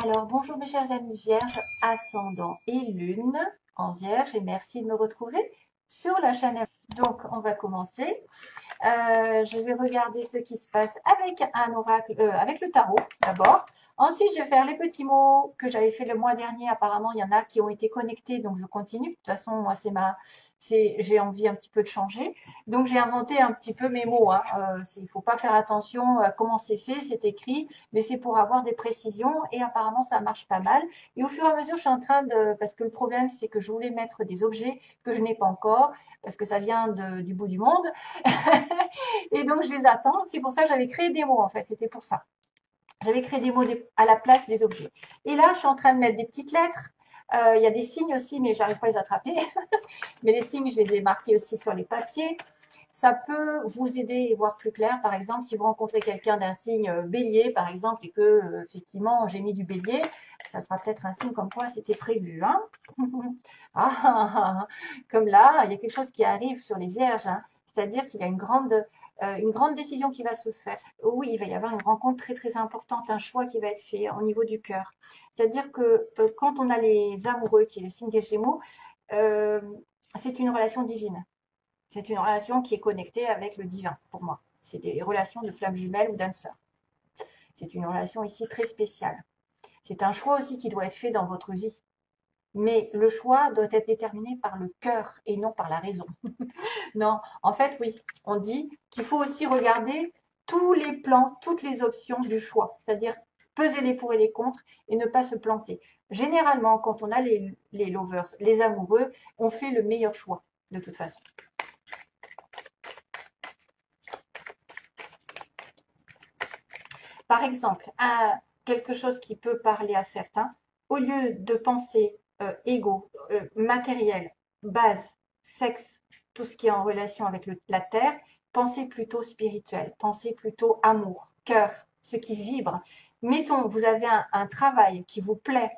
Alors, bonjour mes chers amis vierges, ascendant et lune en vierge et merci de me retrouver sur la chaîne. Donc, on va commencer. Je vais regarder ce qui se passe avec un oracle, avec le tarot d'abord. Ensuite, je vais faire les petits mots que j'avais fait le mois dernier. Apparemment, il y en a qui ont été connectés, donc je continue. De toute façon, moi, j'ai envie un petit peu de changer. Donc, j'ai inventé un petit peu mes mots. Hein. Il faut pas faire attention à comment c'est fait, c'est écrit, mais c'est pour avoir des précisions. Et apparemment, ça marche pas mal. Et au fur et à mesure, je suis en train parce que le problème, c'est que je voulais mettre des objets que je n'ai pas encore, parce que ça vient du bout du monde. Et donc, je les attends. C'est pour ça que j'avais créé des mots, en fait. C'était pour ça. J'avais créé des mots à la place des objets. Et là, je suis en train de mettre des petites lettres. Il y a des signes aussi, mais j'arrive pas à les attraper. Mais les signes, je les ai marqués aussi sur les papiers. Ça peut vous aider et voir plus clair. Par exemple, si vous rencontrez quelqu'un d'un signe bélier, par exemple, et que effectivement j'ai mis du bélier, ça sera peut-être un signe comme quoi c'était prévu. Hein. Comme là, il y a quelque chose qui arrive sur les vierges. Hein. C'est-à-dire qu'il y a une grande décision qui va se faire. Oui, il va y avoir une rencontre très très importante, un choix qui va être fait au niveau du cœur. C'est-à-dire que quand on a les amoureux, qui est le signe des Gémeaux, euh, c'est une relation divine. C'est une relation qui est connectée avec le divin, pour moi. C'est des relations de flammes jumelles ou d'âmes sœurs. C'est une relation ici très spéciale. C'est un choix aussi qui doit être fait dans votre vie. Mais le choix doit être déterminé par le cœur et non par la raison. Non, en fait, oui, on dit qu'il faut aussi regarder tous les plans, toutes les options du choix. C'est-à-dire peser les pour et les contre et ne pas se planter. Généralement, quand on a les lovers, les amoureux, on fait le meilleur choix, de toute façon. Par exemple, quelque chose qui peut parler à certains, au lieu de penser égo, matériel, base, sexe, tout ce qui est en relation avec la terre, pensez plutôt spirituel, pensez plutôt amour, cœur, ce qui vibre. Mettons, vous avez un travail qui vous plaît,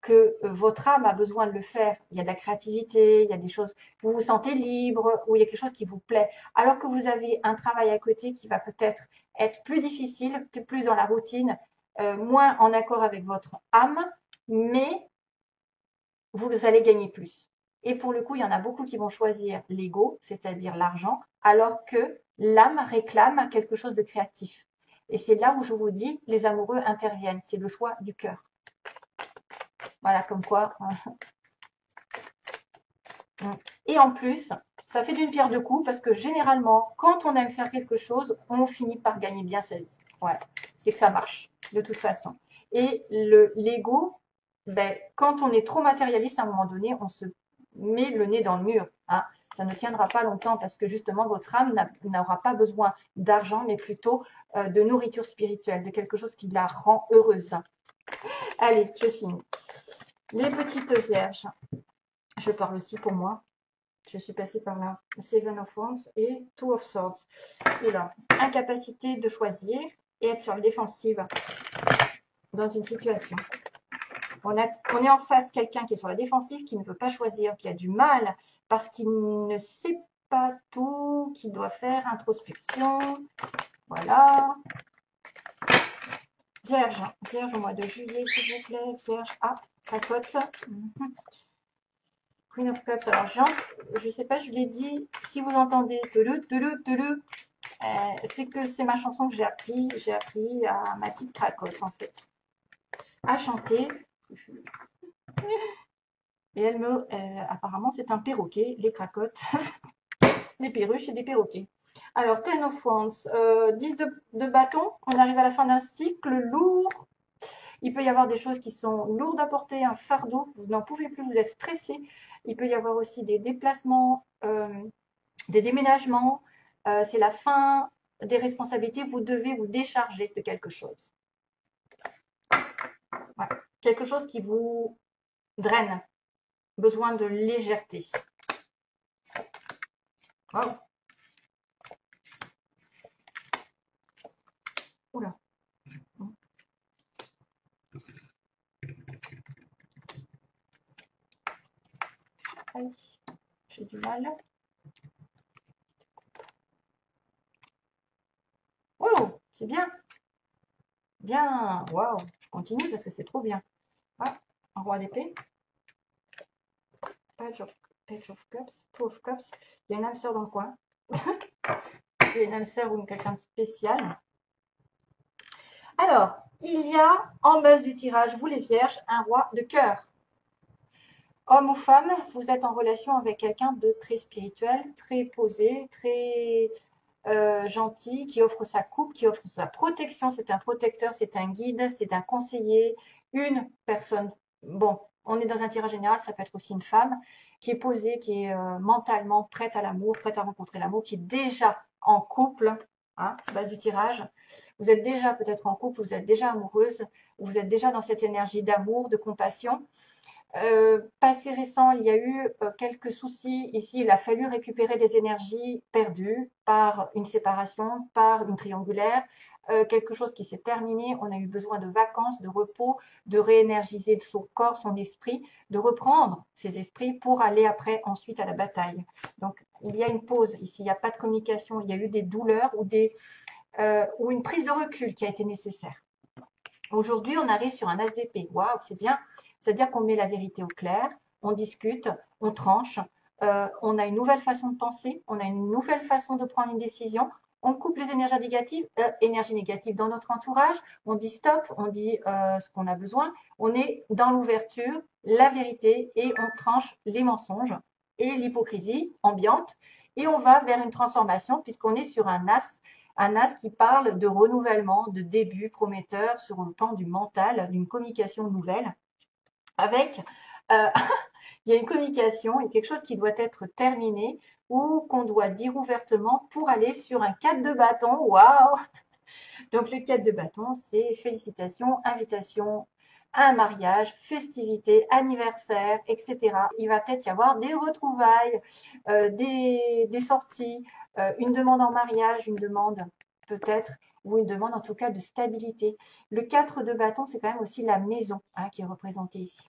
que votre âme a besoin de le faire. Il y a de la créativité, il y a des choses, vous vous sentez libre, ou il y a quelque chose qui vous plaît. Alors que vous avez un travail à côté qui va peut-être être plus difficile, plus dans la routine, moins en accord avec votre âme, mais vous allez gagner plus. Et pour le coup, il y en a beaucoup qui vont choisir l'ego, c'est-à-dire l'argent, alors que l'âme réclame quelque chose de créatif. Et c'est là où je vous dis, les amoureux interviennent. C'est le choix du cœur. Voilà, comme quoi. Et en plus, ça fait d'une pierre deux coups parce que généralement, quand on aime faire quelque chose, on finit par gagner bien sa vie. Ouais, c'est que ça marche, de toute façon. Et l'ego, ben, quand on est trop matérialiste, à un moment donné, on se met le nez dans le mur. Hein. Ça ne tiendra pas longtemps parce que justement, votre âme n'aura pas besoin d'argent, mais plutôt de nourriture spirituelle, de quelque chose qui la rend heureuse. Allez, je finis. Les petites vierges. Je parle aussi pour moi. Je suis passée par là. Seven of Wands et Two of Swords. Oula, incapacité de choisir et être sur la défensive dans une situation. On est en face quelqu'un qui est sur la défensive, qui ne peut pas choisir, qui a du mal parce qu'il ne sait pas tout, qui doit faire introspection. Voilà. Vierge, Vierge au mois de juillet, s'il vous plaît. Vierge, cracotte. Queen of Cups. Alors, je ne sais pas, je l'ai dit, si vous entendez c'est que c'est ma chanson que j'ai appris à ma petite cracotte, en fait, à chanter. Et apparemment, c'est un perroquet, les cracottes, les perruches et des perroquets. Alors, Ten of Wands, 10 de bâton, on arrive à la fin d'un cycle lourd. Il peut y avoir des choses qui sont lourdes à porter, un fardeau, vous n'en pouvez plus, vous êtes stressé. Il peut y avoir aussi des déplacements, des déménagements. C'est la fin des responsabilités, vous devez vous décharger de quelque chose. Ouais. Quelque chose qui vous draine, besoin de légèreté. Wow. Oula. Aïe, j'ai du mal. Oh, c'est bien. Bien. Waouh, je continue parce que c'est trop bien. roi d'épée. Page of Cups, Two of Cups. Il y a une âme sœur dans le coin. Il y a une âme sœur ou quelqu'un de spécial. Alors, il y a en base du tirage, vous les vierges, un roi de cœur. Homme ou femme, vous êtes en relation avec quelqu'un de très spirituel, très posé, très gentil, qui offre sa coupe, qui offre sa protection. C'est un protecteur, c'est un guide, c'est un conseiller, une personne. Bon, on est dans un tirage général, ça peut être aussi une femme qui est posée, qui est mentalement prête à l'amour, prête à rencontrer l'amour, qui est déjà en couple, hein, base du tirage. Vous êtes déjà peut-être en couple, vous êtes déjà amoureuse, vous êtes déjà dans cette énergie d'amour, de compassion. Passé récent, il y a eu quelques soucis. Ici, il a fallu récupérer des énergies perdues par une séparation, par une triangulaire, quelque chose qui s'est terminé. On a eu besoin de vacances, de repos, de réénergiser son corps, son esprit, de reprendre ses esprits pour aller après ensuite à la bataille. Donc, il y a une pause ici, il n'y a pas de communication, il y a eu des douleurs ou une prise de recul qui a été nécessaire. Aujourd'hui, on arrive sur un as d'épée. Waouh, c'est bien. C'est-à-dire qu'on met la vérité au clair, on discute, on tranche, on a une nouvelle façon de penser, on a une nouvelle façon de prendre une décision, on coupe les énergies négatives dans notre entourage, on dit stop, on dit ce qu'on a besoin, on est dans l'ouverture, la vérité et on tranche les mensonges et l'hypocrisie ambiante et on va vers une transformation puisqu'on est sur un as qui parle de renouvellement, de début prometteur sur le plan du mental, d'une communication nouvelle avec il y a une communication et quelque chose qui doit être terminé ou qu'on doit dire ouvertement pour aller sur un 4 de bâton. Waouh! Donc le 4 de bâton, c'est félicitations, invitation à un mariage, festivité, anniversaire, etc. Il va peut-être y avoir des retrouvailles, des sorties, une demande en mariage, une demande peut-être, ou une demande en tout cas de stabilité. Le 4 de bâton, c'est quand même aussi la maison hein, qui est représentée ici.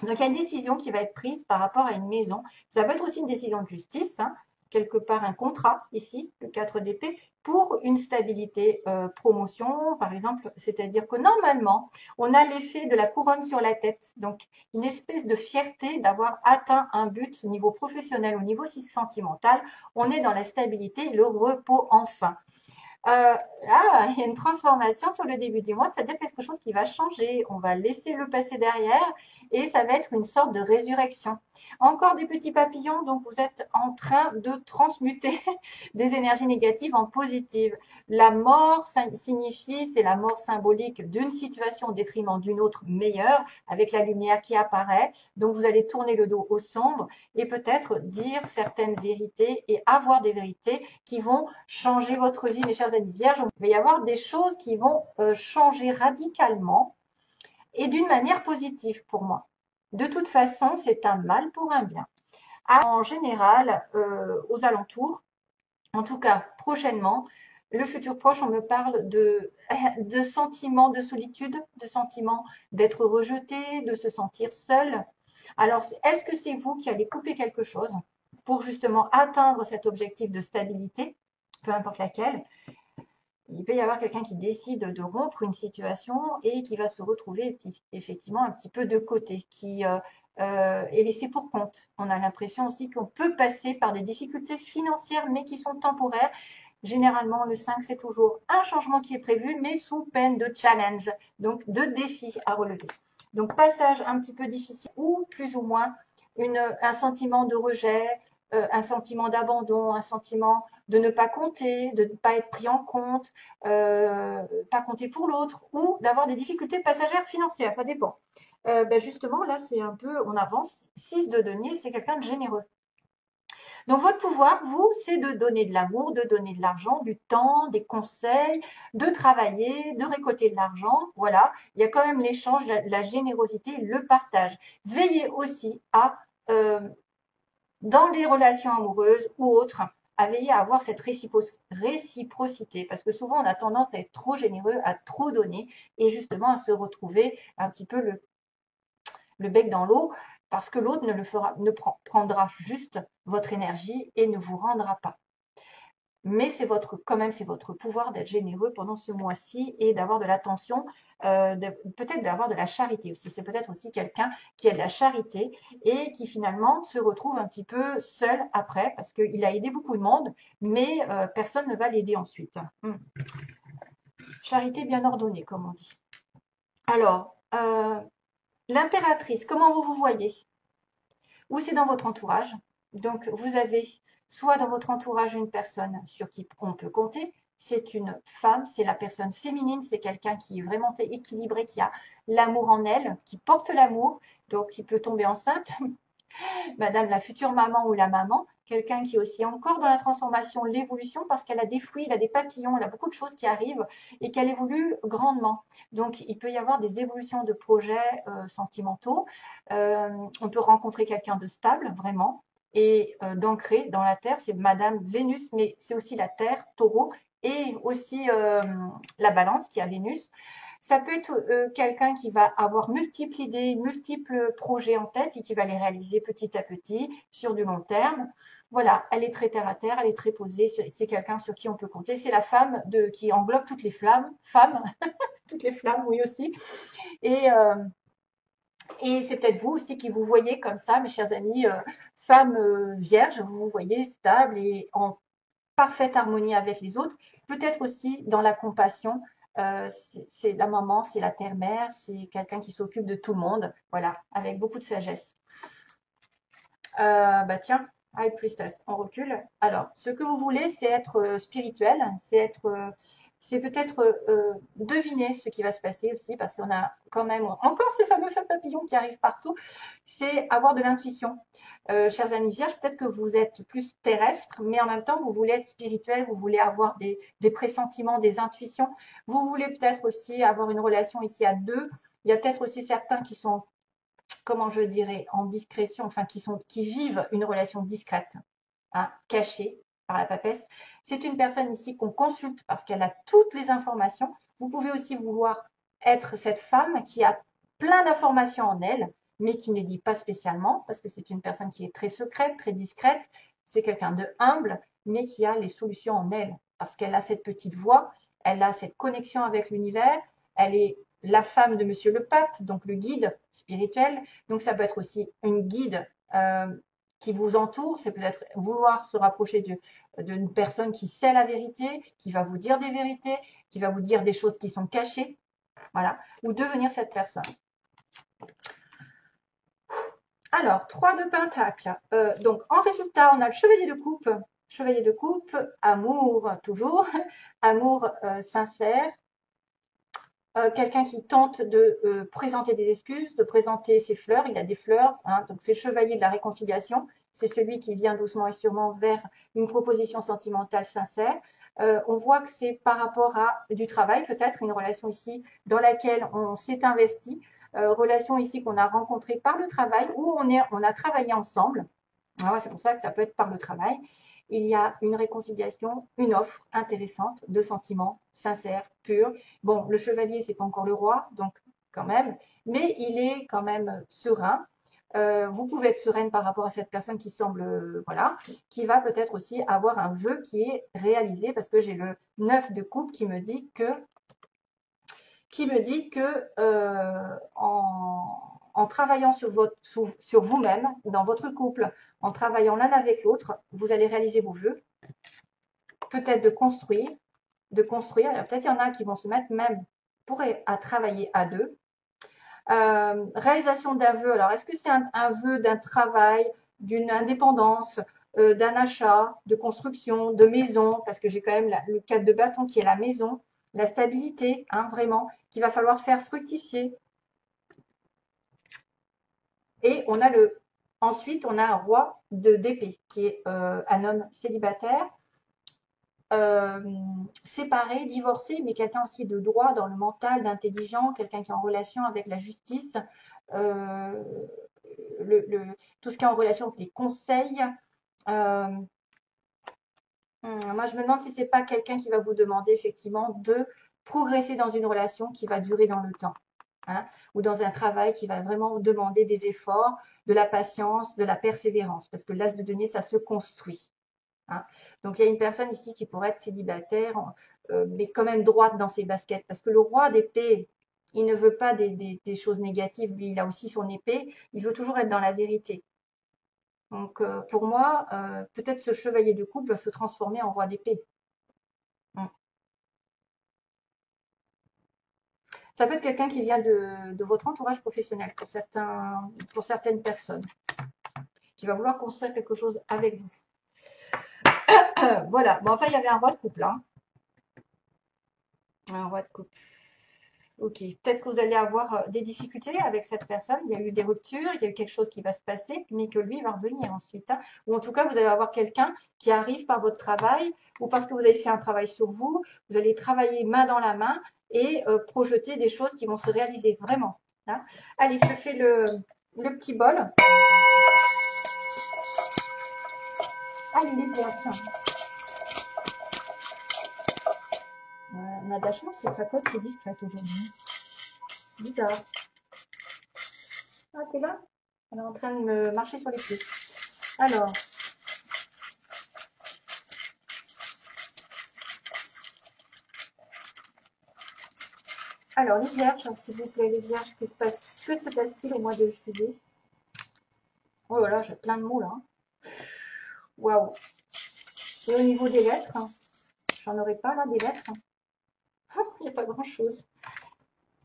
Donc, il y a une décision qui va être prise par rapport à une maison. Ça peut être aussi une décision de justice, hein, quelque part un contrat, ici, le 4 d'épée, pour une stabilité promotion, par exemple. C'est-à-dire que normalement, on a l'effet de la couronne sur la tête. Donc, une espèce de fierté d'avoir atteint un but au niveau professionnel, au niveau sentimental. On est dans la stabilité, le repos enfin. Il y a une transformation sur le début du mois, c'est-à-dire quelque chose qui va changer. On va laisser le passé derrière et ça va être une sorte de résurrection. Encore des petits papillons, donc vous êtes en train de transmuter des énergies négatives en positives. La mort signifie, c'est la mort symbolique d'une situation au détriment d'une autre meilleure, avec la lumière qui apparaît. Donc vous allez tourner le dos au sombre et peut-être dire certaines vérités et avoir des vérités qui vont changer votre vie, mes chers amis vierges. Il va y avoir des choses qui vont changer radicalement et d'une manière positive pour moi. De toute façon, c'est un mal pour un bien. En général, aux alentours, en tout cas prochainement, le futur proche, on me parle de sentiments de solitude, de sentiments d'être rejeté, de se sentir seul. Alors, est-ce que c'est vous qui allez couper quelque chose pour justement atteindre cet objectif de stabilité, peu importe laquelle? Il peut y avoir quelqu'un qui décide de rompre une situation et qui va se retrouver effectivement un petit peu de côté, qui est laissé pour compte. On a l'impression aussi qu'on peut passer par des difficultés financières, mais qui sont temporaires. Généralement, le 5, c'est toujours un changement qui est prévu, mais sous peine de challenge, donc de défi à relever. Donc, passage un petit peu difficile ou plus ou moins un sentiment de rejet, un sentiment d'abandon, un sentiment de ne pas compter, de ne pas être pris en compte, pas compter pour l'autre, ou d'avoir des difficultés passagères financières, ça dépend. Justement, là, c'est un peu, on avance. 6 de denier, c'est quelqu'un de généreux. Donc, votre pouvoir, vous, c'est de donner de l'amour, de donner de l'argent, du temps, des conseils, de travailler, de récolter de l'argent. Voilà, il y a quand même l'échange, la générosité, le partage. Veillez aussi à dans les relations amoureuses ou autres, à veiller à avoir cette réciprocité, parce que souvent on a tendance à être trop généreux, à trop donner, et justement à se retrouver un petit peu le bec dans l'eau, parce que l'autre ne prendra juste votre énergie et ne vous rendra pas. mais c'est quand même c'est votre pouvoir d'être généreux pendant ce mois-ci et d'avoir de l'attention, peut-être d'avoir de la charité aussi. C'est peut-être aussi quelqu'un qui a de la charité et qui finalement se retrouve un petit peu seul après parce qu'il a aidé beaucoup de monde, mais personne ne va l'aider ensuite. Charité bien ordonnée, comme on dit. Alors, l'impératrice, comment vous vous voyez? Ou c'est dans votre entourage. Donc, vous avez soit dans votre entourage une personne sur qui on peut compter. C'est une femme, c'est la personne féminine, c'est quelqu'un qui est vraiment équilibré, qui a l'amour en elle, qui porte l'amour, donc qui peut tomber enceinte. Madame la future maman ou la maman, quelqu'un qui est aussi encore dans la transformation, l'évolution, parce qu'elle a des fruits, elle a des papillons, elle a beaucoup de choses qui arrivent et qu'elle évolue grandement. Donc, il peut y avoir des évolutions de projets sentimentaux. On peut rencontrer quelqu'un de stable, vraiment, et d'ancré dans la Terre. C'est Madame Vénus, mais c'est aussi la Terre, Taureau, et aussi la Balance qui a Vénus. Ça peut être quelqu'un qui va avoir multiples idées, multiples projets en tête et qui va les réaliser petit à petit sur du long terme. Voilà, elle est très terre à terre, elle est très posée, c'est quelqu'un sur qui on peut compter. C'est la femme qui englobe toutes les femmes, toutes les flammes, oui aussi. Et, euh, et c'est peut-être vous aussi qui vous voyez comme ça, mes chers amis, femme vierge, vous vous voyez stable et en parfaite harmonie avec les autres, peut-être aussi dans la compassion. C'est la maman, c'est la terre-mère, c'est quelqu'un qui s'occupe de tout le monde, voilà, avec beaucoup de sagesse. Bah tiens, High Priestess, on recule. Alors, ce que vous voulez, c'est être spirituel, c'est peut-être deviner ce qui va se passer aussi, parce qu'on a quand même encore ces fameux papillons qui arrivent partout. C'est avoir de l'intuition. Chers amis vierges, peut-être que vous êtes plus terrestre, mais en même temps, vous voulez être spirituel, vous voulez avoir des pressentiments, des intuitions. Vous voulez peut-être aussi avoir une relation ici à deux. Il y a peut-être aussi certains qui sont, comment je dirais, en discrétion, enfin qui vivent une relation discrète, hein, cachée par la papesse. C'est une personne ici qu'on consulte parce qu'elle a toutes les informations. Vous pouvez aussi vouloir être cette femme qui a plein d'informations en elle, mais qui ne dit pas spécialement, parce que c'est une personne qui est très secrète, très discrète. C'est quelqu'un de humble, mais qui a les solutions en elle, parce qu'elle a cette petite voix, elle a cette connexion avec l'univers, elle est la femme de Monsieur le Pape, donc le guide spirituel. Donc ça peut être aussi une guide qui vous entoure, c'est peut-être vouloir se rapprocher d'une personne qui sait la vérité, qui va vous dire des vérités, qui va vous dire des choses qui sont cachées, voilà, ou devenir cette personne. Alors, 3 de Pentacle. Donc, en résultat, on a le Chevalier de Coupe. Chevalier de Coupe, amour toujours, amour sincère, quelqu'un qui tente de présenter des excuses, de présenter ses fleurs. Il a des fleurs, hein, donc c'est le chevalier de la réconciliation. C'est celui qui vient doucement et sûrement vers une proposition sentimentale sincère. On voit que c'est par rapport à du travail, peut-être une relation ici dans laquelle on s'est investi, relation ici qu'on a rencontrée par le travail, où on a travaillé ensemble. Alors, c'est pour ça que ça peut être par le travail. Il y a une réconciliation, une offre intéressante de sentiments sincères, purs. Bon, le chevalier, c'est pas encore le roi, donc quand même, mais il est quand même serein. Vous pouvez être sereine par rapport à cette personne qui semble, voilà, qui va peut-être aussi avoir un vœu qui est réalisé, parce que j'ai le 9 de coupe qui me dit que en travaillant sur vous-même, dans votre couple, en travaillant l'un avec l'autre, vous allez réaliser vos vœux, peut-être de construire. Alors peut-être il y en a qui vont se mettre même à travailler à deux. Réalisation d'un vœu. Alors est-ce que c'est un vœu d'un travail, d'une indépendance, d'un achat, de construction, de maison, parce que j'ai quand même le 4 de bâton qui est la maison, la stabilité, hein, vraiment, qu'il va falloir faire fructifier. Et ensuite, on a un roi d'épée, qui est un homme célibataire, séparé, divorcé, mais quelqu'un aussi de droit dans le mental, d'intelligent, quelqu'un qui est en relation avec la justice, euh, tout ce qui est en relation avec les conseils. Moi, je me demande si c'est pas quelqu'un qui va vous demander effectivement de progresser dans une relation qui va durer dans le temps, hein, ou dans un travail qui va vraiment vous demander des efforts, de la patience, de la persévérance, parce que l'as de denier, ça se construit. hein. Donc, il y a une personne ici qui pourrait être célibataire, mais quand même droite dans ses baskets. Parce que le roi d'épée, il ne veut pas des choses négatives. Lui, il a aussi son épée. Il veut toujours être dans la vérité. Donc, pour moi, peut-être ce chevalier de coupe va se transformer en roi d'épée. Mm. Ça peut être quelqu'un qui vient de votre entourage professionnel pour certaines personnes, qui va vouloir construire quelque chose avec vous. Voilà. Bon, enfin, il y avait un roi de couple, hein. Un roi de couple. Ok. Peut-être que vous allez avoir des difficultés avec cette personne. Il y a eu des ruptures, il y a eu quelque chose qui va se passer, mais que lui va revenir ensuite, hein. Ou en tout cas, vous allez avoir quelqu'un qui arrive par votre travail ou parce que vous avez fait un travail sur vous. Vous allez travailler main dans la main et projeter des choses qui vont se réaliser vraiment, hein. Allez, je fais le petit bol. Ah, il est bien, tiens. On a de la chance, c'est sa cote qui est discrète aujourd'hui. Bizarre. Ah, t'es là? Elle est en train de me marcher sur les pieds. Alors, les vierges, s'il vous plaît, les vierges, que se passe-t-il au mois de juillet? Oh là là, j'ai plein de mots là, hein. Waouh. Et au niveau des lettres, hein, j'en aurais pas là, des lettres, hein. Il n'y a pas grand-chose.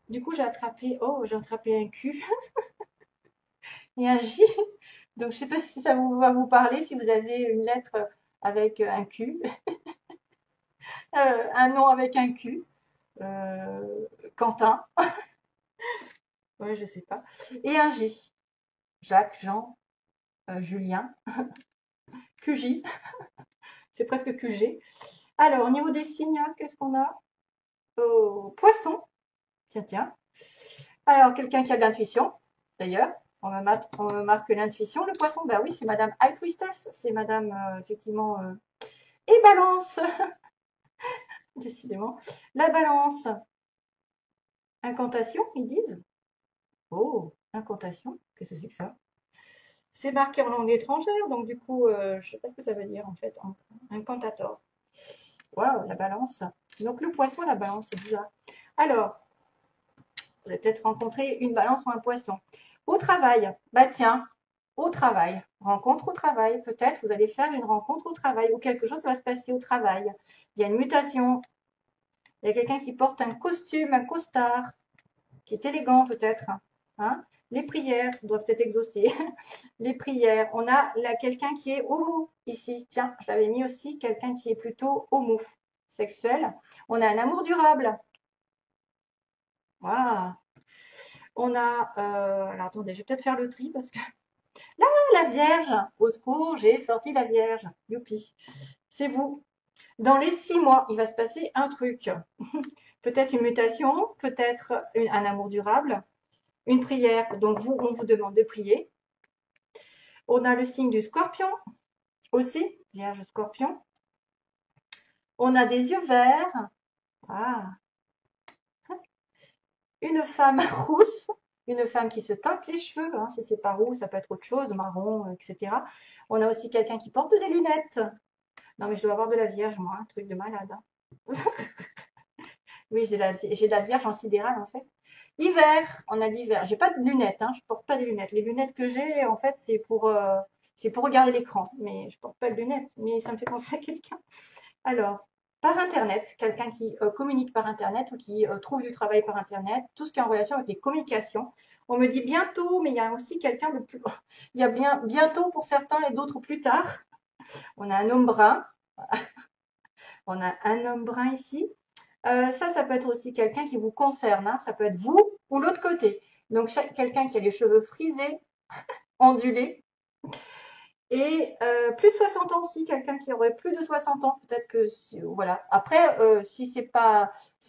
Du coup, j'ai attrapé un Q et un J. Donc, je sais pas si ça va vous parler, si vous avez une lettre avec un Q, un nom avec un Q, Quentin, ouais, je sais pas, et un J, Jacques, Jean, Julien, QJ, c'est presque QG. Alors, au niveau des signes, hein, qu'est-ce qu'on a? Poisson, tiens, tiens. Alors, quelqu'un qui a de l'intuition, d'ailleurs, on me marque l'intuition. Le poisson, bah oui, c'est Madame High Priestess, c'est Madame, effectivement, et Balance, décidément. La Balance, incantation, ils disent. Oh, incantation, qu'est-ce que c'est que ça? C'est marqué en langue étrangère, donc du coup, je ne sais pas ce que ça veut dire en fait. Incantator. Waouh, la balance. Donc le poisson, la balance, c'est bizarre. Alors, vous avez peut-être rencontré une balance ou un poisson. Au travail, bah tiens, au travail, rencontre au travail. Peut-être vous allez faire une rencontre au travail ou quelque chose va se passer au travail. Il y a une mutation. Il y a quelqu'un qui porte un costume, un costard, qui est élégant peut-être, hein. Les prières doivent être exaucées. Les prières. On a là quelqu'un qui est homo ici. Tiens, je l'avais mis aussi, quelqu'un qui est plutôt homosexuel. On a un amour durable. Voilà. On a, alors attendez, je vais peut-être faire le tri parce que là, la Vierge. Au secours, j'ai sorti la Vierge. Youpi. C'est vous. Dans les 6 mois, il va se passer un truc. Peut-être une mutation, peut-être un amour durable, une prière. Donc vous, on vous demande de prier. On a le signe du Scorpion aussi, Vierge Scorpion. On a des yeux verts. Ah, une femme rousse, une femme qui se teinte les cheveux, hein, si c'est pas roux, ça peut être autre chose, marron, etc. On a aussi quelqu'un qui porte des lunettes. Non, mais je dois avoir de la Vierge, moi, un truc de malade, hein. Oui, j'ai de la Vierge en sidéral, en fait. Hiver, on a l'hiver. J'ai pas de lunettes, hein, je porte pas des lunettes. Les lunettes que j'ai, en fait, c'est pour regarder l'écran, mais je porte pas de lunettes. Mais ça me fait penser à quelqu'un. Alors, par Internet, quelqu'un qui communique par Internet ou qui trouve du travail par Internet, tout ce qui est en relation avec les communications. On me dit bientôt, mais il y a aussi quelqu'un de plus. Il y a bien bientôt pour certains et d'autres plus tard. On a un homme brun. On a un homme brun ici. Ça peut être aussi quelqu'un qui vous concerne, hein. Ça peut être vous ou l'autre côté. Donc, quelqu'un qui a les cheveux frisés, ondulés, et plus de 60 ans aussi, quelqu'un qui aurait plus de 60 ans, peut-être que voilà. Après, si c'est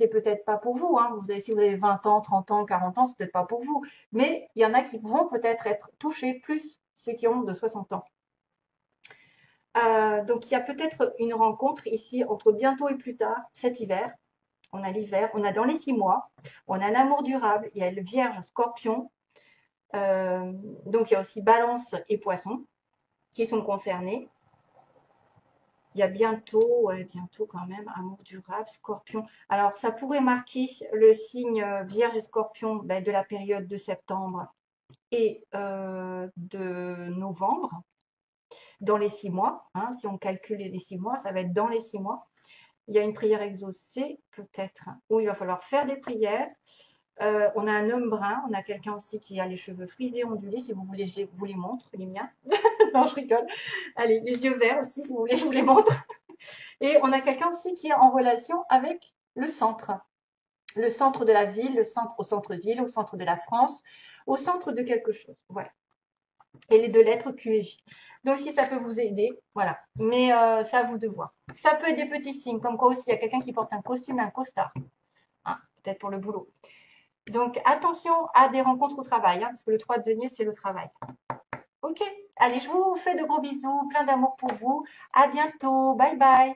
peut-être pas pour vous, hein. Si vous avez 20 ans, 30 ans, 40 ans, c'est peut-être pas pour vous. Mais il y en a qui vont peut-être être touchés plus ceux qui ont de 60 ans. Donc il y a peut-être une rencontre ici entre bientôt et plus tard, cet hiver. On a l'hiver, on a dans les 6 mois, on a un amour durable, il y a le Vierge, Scorpion, donc il y a aussi Balance et Poisson qui sont concernés. Il y a bientôt, ouais, bientôt quand même, amour durable, scorpion. Alors, ça pourrait marquer le signe Vierge et Scorpion ben, de la période de septembre et de novembre, dans les 6 mois. Hein, si on calcule les 6 mois, ça va être dans les 6 mois. Il y a une prière exaucée, peut-être, où il va falloir faire des prières. On a un homme brun, on a quelqu'un aussi qui a les cheveux frisés, ondulés, si vous voulez, je vous les montre, les miens. Non, je rigole. Allez, les yeux verts aussi, si vous voulez, je vous les montre. Et on a quelqu'un aussi qui est en relation avec le centre. Le centre de la ville, le centre au centre-ville, au centre de la France, au centre de quelque chose. Voilà. Et les 2 lettres Q et J. Donc, si ça peut vous aider, voilà. Mais c'est à vous de voir. Ça peut être des petits signes, comme quoi aussi, il y a quelqu'un qui porte un costume, un costard. Hein, peut-être pour le boulot. Donc, attention à des rencontres au travail, hein, parce que le 3 de denier, c'est le travail. Ok, allez, je vous fais de gros bisous, plein d'amour pour vous. À bientôt. Bye bye.